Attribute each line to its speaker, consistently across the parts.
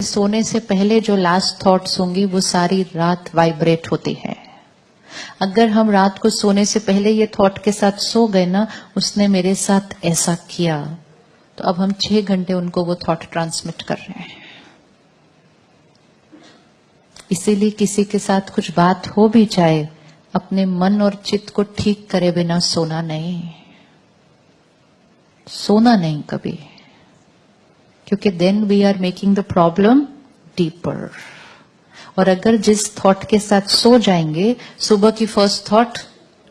Speaker 1: सोने से पहले जो लास्ट थॉट्स होंगी वो सारी रात वाइब्रेट होती है। अगर हम रात को सोने से पहले ये थॉट के साथ सो गए ना, उसने मेरे साथ ऐसा किया, तो अब हम 6 घंटे उनको वो थॉट ट्रांसमिट कर रहे हैं। इसीलिए किसी के साथ कुछ बात हो भी जाए, अपने मन और चित्त को ठीक करे बिना सोना नहीं, सोना नहीं कभी, क्योंकि then we are making the problem deeper. और अगर जिस थॉट के साथ सो जाएंगे, सुबह की फर्स्ट थॉट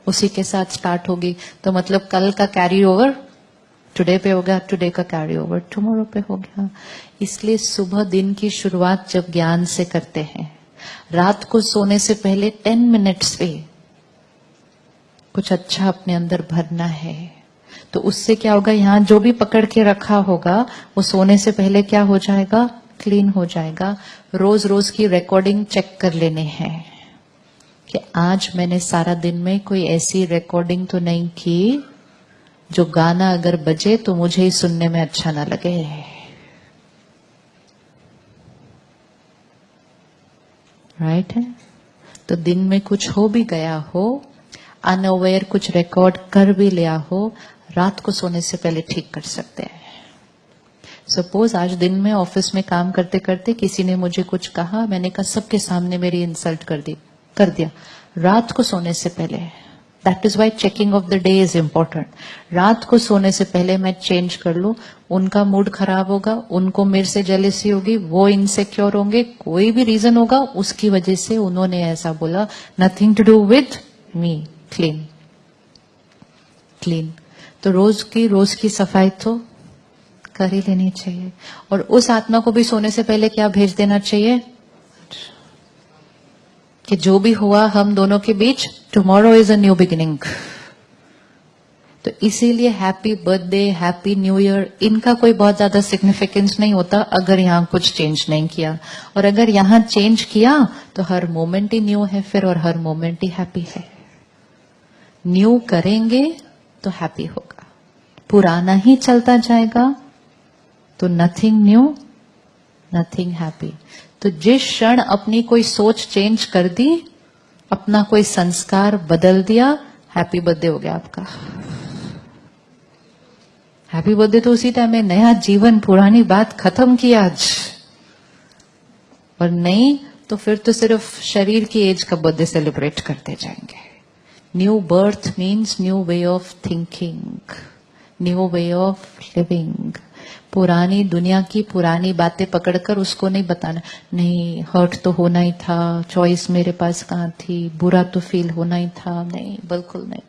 Speaker 1: उसी के साथ स्टार्ट होगी, तो मतलब कल का कैरी ओवर टुडे पे हो गया, टुडे का कैरी ओवर टुमारो पे हो गया। इसलिए सुबह दिन की शुरुआत जब ज्ञान से करते हैं, रात को सोने से पहले 10 मिनट्स पे कुछ अच्छा अपने अंदर भरना है, तो उससे क्या होगा, यहां जो भी पकड़ के रखा होगा वो सोने से पहले क्या हो जाएगा, क्लीन हो जाएगा। रोज रोज की रिकॉर्डिंग चेक कर लेने हैं कि आज मैंने सारा दिन में कोई ऐसी रिकॉर्डिंग तो नहीं की जो गाना अगर बजे तो मुझे ही सुनने में अच्छा ना लगे। राइट है? तो दिन में कुछ हो भी गया हो, अनअवेयर कुछ रिकॉर्ड कर भी लिया हो, रात को सोने से पहले ठीक कर सकते हैं। सपोज आज दिन में ऑफिस में काम करते करते किसी ने मुझे कुछ कहा, मैंने कहा सबके सामने मेरी इंसल्ट कर दिया। रात को सोने से पहले, that is why checking of the day is important. रात को सोने से पहले मैं चेंज कर लूं, उनका मूड खराब होगा, उनको मेरे से जेलसी होगी, वो इनसिक्योर होंगे, कोई भी रीजन होगा, उसकी वजह से उन्होंने ऐसा बोला, nothing to do with me. Clean. तो रोज की सफाई तो कर ही लेनी चाहिए। और उस आत्मा को भी सोने से पहले क्या भेज देना चाहिए कि जो भी हुआ हम दोनों के बीच, tomorrow is a new beginning. तो इसीलिए happy birthday, happy new year, इनका कोई बहुत ज्यादा सिग्निफिकेंस नहीं होता अगर यहां कुछ चेंज नहीं किया। और अगर यहां चेंज किया तो हर मोमेंट ही न्यू है फिर, और हर मोमेंट ही हैप्पी है। न्यू करेंगे तो हैप्पी होगा, पुराना ही चलता जाएगा तो नथिंग न्यू, नथिंग हैप्पी। तो जिस क्षण अपनी कोई सोच चेंज कर दी, अपना कोई संस्कार बदल दिया, हैप्पी बर्थडे हो गया आपका। हैप्पी बर्थडे तो उसी टाइम में, नया जीवन, पुरानी बात खत्म की आज। और नहीं तो फिर तो सिर्फ शरीर की एज का बर्थडे सेलिब्रेट करते जाएंगे। New birth means new way of thinking, new way of living. पुरानी दुनिया की पुरानी बातें पकड़कर उसको नहीं बताना, नहीं हर्ट तो होना ही था, चॉइस मेरे पास कहाँ थी, बुरा तो फील होना ही था, नहीं, बिल्कुल नहीं।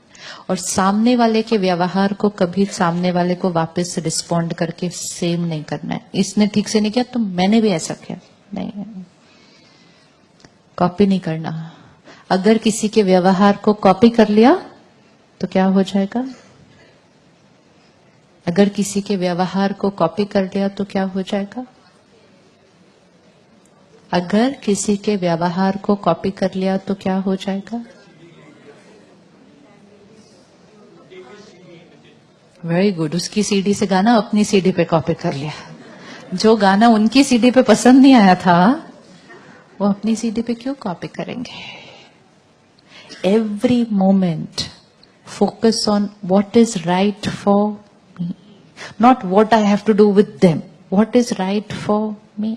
Speaker 1: और सामने वाले के व्यवहार को कभी सामने वाले को वापस रिस्पॉन्ड करके सेम नहीं करना है। इसने ठीक से नहीं किया तो मैंने भी ऐसा किया, नहीं, कॉपी नहीं करना। अगर किसी के व्यवहार को कॉपी कर लिया तो क्या हो जाएगा, अगर किसी के व्यवहार को कॉपी कर लिया तो क्या हो जाएगा, अगर किसी के व्यवहार को कॉपी कर लिया तो क्या हो जाएगा। Very good. उसकी सीडी से गाना अपनी सीडी पे कॉपी कर लिया। जो गाना उनकी सीडी पे पसंद नहीं आया था वो अपनी सीडी पे क्यों कॉपी करेंगे। Every moment focus on what is right for me, not what I have to do with them, what is right for me.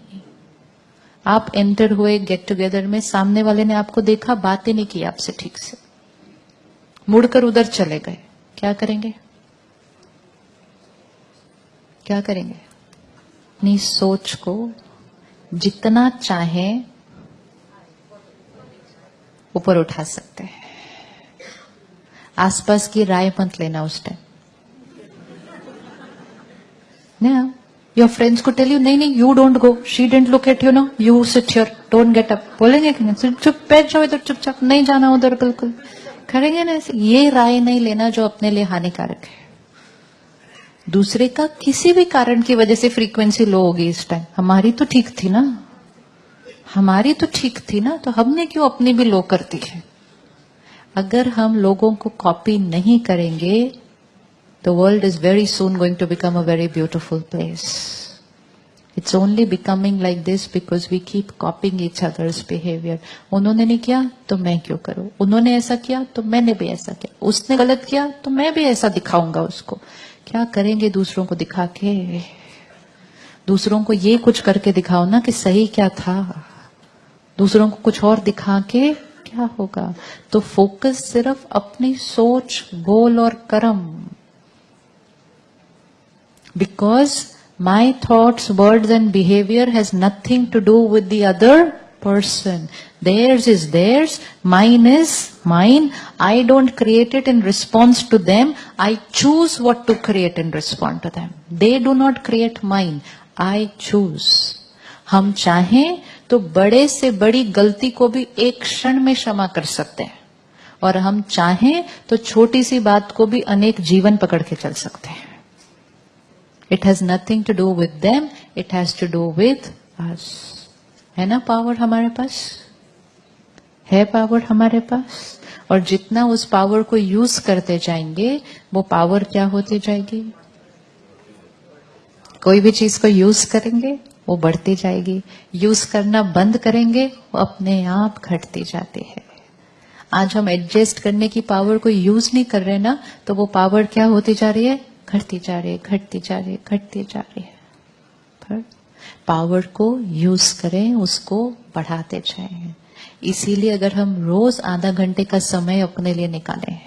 Speaker 1: आप एंटर हुए गेट टुगेदर में, सामने वाले ने आपको देखा, बात ही नहीं की आपसे ठीक से, मुड़कर उधर चले गए, क्या करेंगे, क्या करेंगे। अपनी सोच को जितना चाहे ऊपर उठा सकते हैं। आसपास की राय मत लेना उस टाइम। योर फ्रेंड्स को टेल यू, नहीं नहीं you don't go, she didn't look at you, no you sit here, don't get up, बोलेंगे कि नहीं, चुप बैठ जाओ इधर, चुपचाप नहीं जाना उधर, बिल्कुल करेंगे ना ऐसे। ये राय नहीं लेना जो अपने लिए हानिकारक है। दूसरे का किसी भी कारण की वजह से फ्रीक्वेंसी लो होगी इस टाइम, हमारी तो ठीक थी ना, हमारी तो ठीक थी ना, तो हमने क्यों अपनी भी लो कर दी है। अगर हम लोगों को कॉपी नहीं करेंगे, the world is very soon going to become a very beautiful place. It's only becoming like this because we keep copying each other's behavior. उन्होंने नहीं किया तो मैं क्यों करूं, उन्होंने ऐसा किया तो मैंने भी ऐसा किया, उसने गलत किया तो मैं भी ऐसा दिखाऊंगा उसको. क्या करेंगे दूसरों को दिखा के? दूसरों को ये कुछ करके दिखाओ ना कि सही क्या था. दूसरों को कुछ और दिखा के क्या होगा? तो फोकस सिर्फ अपनी सोच, बोल और कर्म. Because my thoughts, words and behavior has nothing to do with the other person. Theirs is theirs, mine is mine. I don't create it in response to them. I choose what to create and respond to them. They do not create mine. I choose. हम चाहें तो बड़े से बड़ी गलती को भी एक क्षण में क्षमा कर सकते हैं, और हम चाहें तो छोटी सी बात को भी अनेक जीवन पकड़ के चल सकते हैं. It has nothing to do with them, it has to do with us. है ना पावर हमारे पास? है पावर हमारे पास? और जितना उस पावर को यूज करते जाएंगे वो पावर क्या होती जाएगी? कोई भी चीज को यूज करेंगे वो बढ़ती जाएगी, यूज करना बंद करेंगे वो अपने आप घटती जाती है. आज हम एडजस्ट करने की पावर को यूज नहीं कर रहे ना, तो वो पावर क्या होती जा रही है? घटती जा रही है, घटती जा रही है, घटती जा रही है. पर पावर को यूज करें, उसको बढ़ाते जाएं. इसीलिए अगर हम रोज आधा घंटे का समय अपने लिए निकालें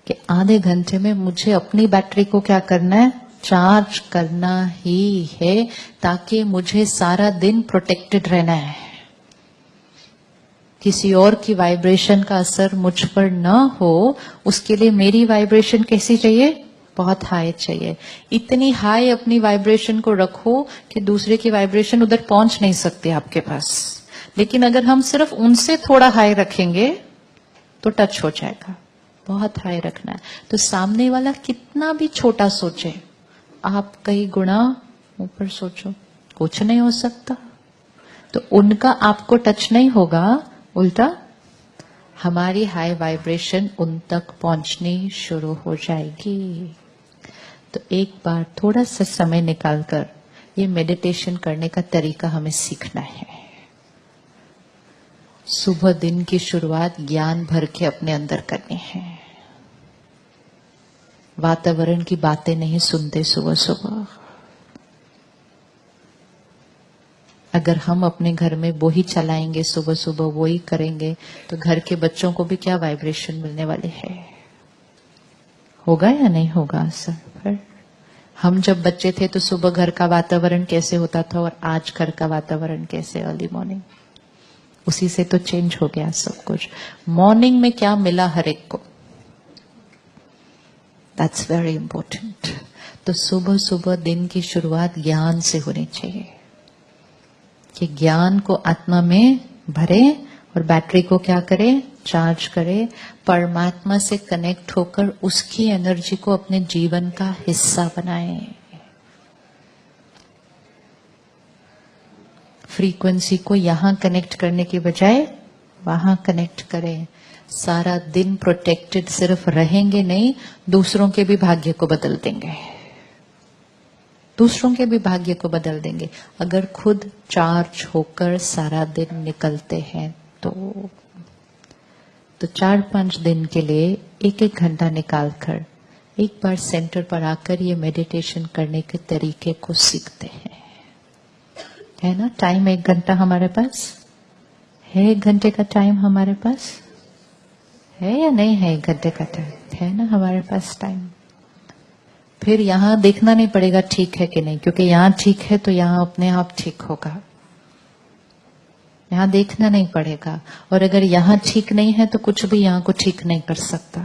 Speaker 1: कि आधे घंटे में मुझे अपनी बैटरी को क्या करना है? चार्ज करना ही है, ताकि मुझे सारा दिन प्रोटेक्टेड रहना है. किसी और की वाइब्रेशन का असर मुझ पर न हो, उसके लिए मेरी वाइब्रेशन कैसी चाहिए? बहुत हाई चाहिए. इतनी हाई अपनी वाइब्रेशन को रखो कि दूसरे की वाइब्रेशन उधर पहुंच नहीं सकती आपके पास. लेकिन अगर हम सिर्फ उनसे थोड़ा हाई रखेंगे तो टच हो जाएगा. बहुत हाई रखना है. तो सामने वाला कितना भी छोटा सोचे, आप कई गुना ऊपर सोचो, कुछ नहीं हो सकता. तो उनका आपको टच नहीं होगा, उल्टा हमारी हाई वाइब्रेशन उन तक पहुंचनी शुरू हो जाएगी. तो एक बार थोड़ा सा समय निकालकर ये मेडिटेशन करने का तरीका हमें सीखना है. सुबह दिन की शुरुआत ज्ञान भर के अपने अंदर करनी है. वातावरण की बातें नहीं सुनते सुबह सुबह. अगर हम अपने घर में वो ही चलाएंगे, सुबह सुबह वो ही करेंगे, तो घर के बच्चों को भी क्या वाइब्रेशन मिलने वाली है? होगा या नहीं होगा असर? पर हम जब बच्चे थे तो सुबह घर का वातावरण कैसे होता था, और आज घर का वातावरण कैसे? अर्ली मॉर्निंग, उसी से तो चेंज हो गया सब कुछ. मॉर्निंग में क्या मिला हर एक को? That's very important. तो सुबह सुबह दिन की शुरुआत ज्ञान से होनी चाहिए, कि ज्ञान को आत्मा में भरे और बैटरी को क्या करे? चार्ज करे. परमात्मा से कनेक्ट होकर उसकी एनर्जी को अपने जीवन का हिस्सा बनाए. फ्रीक्वेंसी को यहां कनेक्ट करने की बजाय वहां कनेक्ट करें. सारा दिन प्रोटेक्टेड सिर्फ रहेंगे नहीं, दूसरों के भी भाग्य को बदल देंगे. दूसरों के भी भाग्य को बदल देंगे अगर खुद चार्ज होकर सारा दिन निकलते हैं. तो 4-5 दिन के लिए 1-1 घंटा निकालकर एक बार सेंटर पर आकर ये मेडिटेशन करने के तरीके को सीखते हैं. है ना? टाइम 1 घंटा हमारे पास है. 1 घंटे का टाइम हमारे पास है या नहीं है? 1 घंटे का टाइम है ना हमारे पास टाइम. फिर यहां देखना नहीं पड़ेगा ठीक है कि नहीं, क्योंकि यहां ठीक है तो यहां अपने आप ठीक होगा. यहां देखना नहीं पड़ेगा. और अगर यहां ठीक नहीं है तो कुछ भी यहां को ठीक नहीं कर सकता.